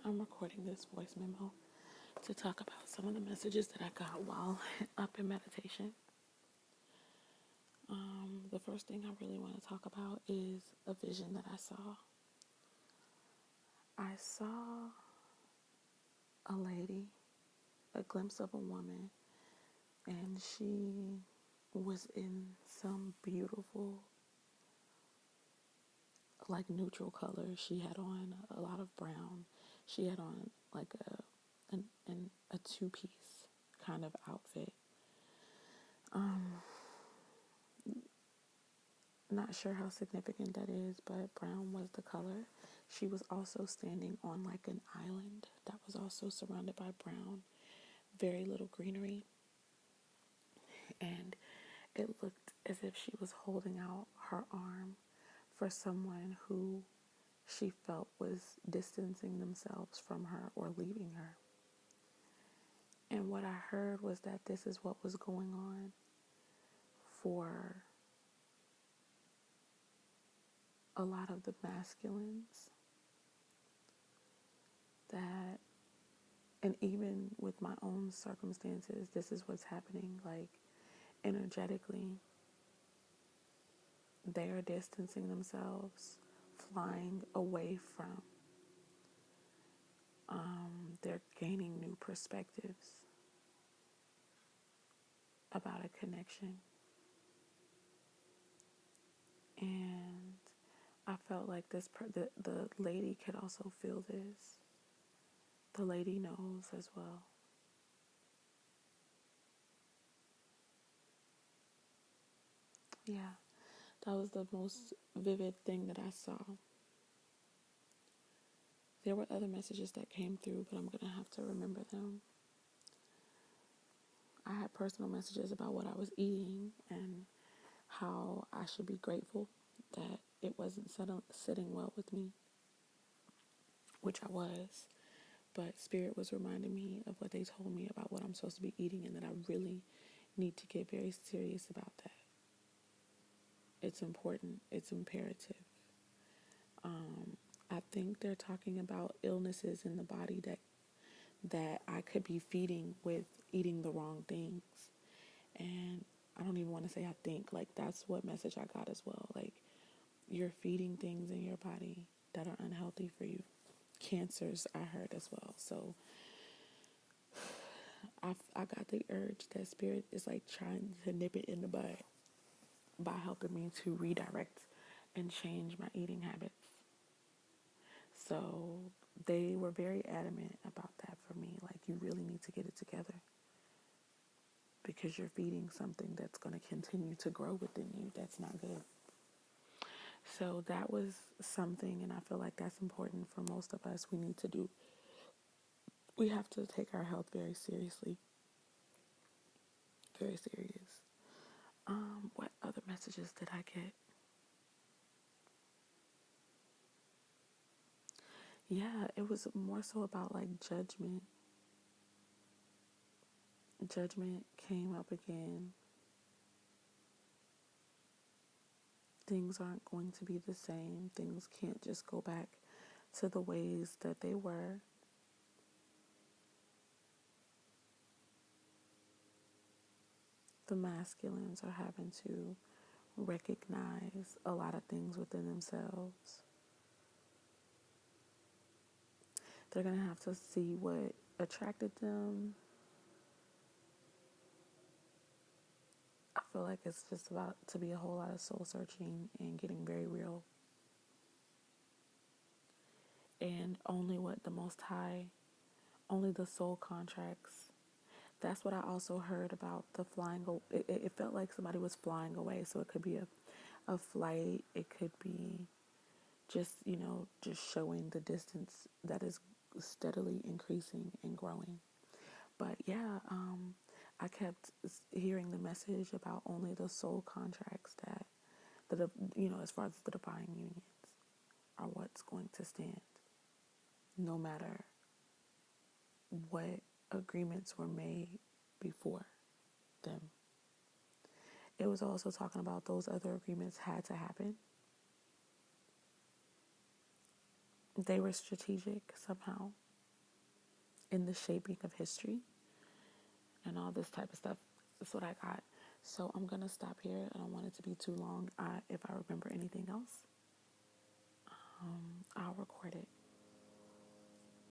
I'm recording this voice memo to talk about some of the messages that I got while up in meditation. The first thing I really want to talk about is a vision that I saw. I saw a lady, a glimpse of a woman, and she was in some beautiful, like neutral colors. She had on a lot of brown. She had on like a two-piece kind of outfit. Not sure how significant that is, but brown was the color. She was also standing on like an island that was also surrounded by brown, very little greenery. And it looked as if she was holding out her arm for someone who she felt was distancing themselves from her or leaving her. And what I heard was that this is what was going on for a lot of the masculines, that, and even with my own circumstances, this is what's happening. Like, energetically, they are distancing themselves, flying away from. They're gaining new perspectives about a connection. And I felt like the lady could also feel this. The lady knows as well. Yeah, that was the most vivid thing that I saw. There were other messages that came through, but I'm going to have to remember them. I had personal messages about what I was eating and how I should be grateful that it wasn't sitting well with me, which I was. But Spirit was reminding me of what they told me about what I'm supposed to be eating, and that I really need to get very serious about that. It's important. It's imperative. I think they're talking about illnesses in the body that I could be feeding with eating the wrong things. And I don't even want to say I think, like, that's what message I got as well. Like, you're feeding things in your body that are unhealthy for you. Cancers, I heard as well. So I got the urge that Spirit is like trying to nip it in the bud by helping me to redirect and change my eating habits. So they were very adamant about that for me. Like, you really need to get it together, because you're feeding something that's going to continue to grow within you. That's not good. So that was something, and I feel like that's important for most of us. We need to do, we have to take our health very seriously. Very serious. What other messages did I get? Yeah, it was more so about like judgment. Judgment came up again. Things aren't going to be the same. Things can't just go back to the ways that they were. The masculines are having to recognize a lot of things within themselves. They're going to have to see what attracted them. I feel like it's just about to be a whole lot of soul searching and getting very real. And only what the Most High, only the soul contracts. That's what I also heard about the flying. It felt like somebody was flying away. So it could be a flight. It could be just, just showing the distance that is steadily increasing and growing. But yeah, I kept hearing the message about only the soul contracts as far as the divine unions, are what's going to stand, no matter what agreements were made before them. It was also talking about those other agreements had to happen. They were strategic somehow. in the shaping of history and all this type of stuff. That's what I got. So I'm going to stop here. I don't want it to be too long. If I remember anything else, I'll record it.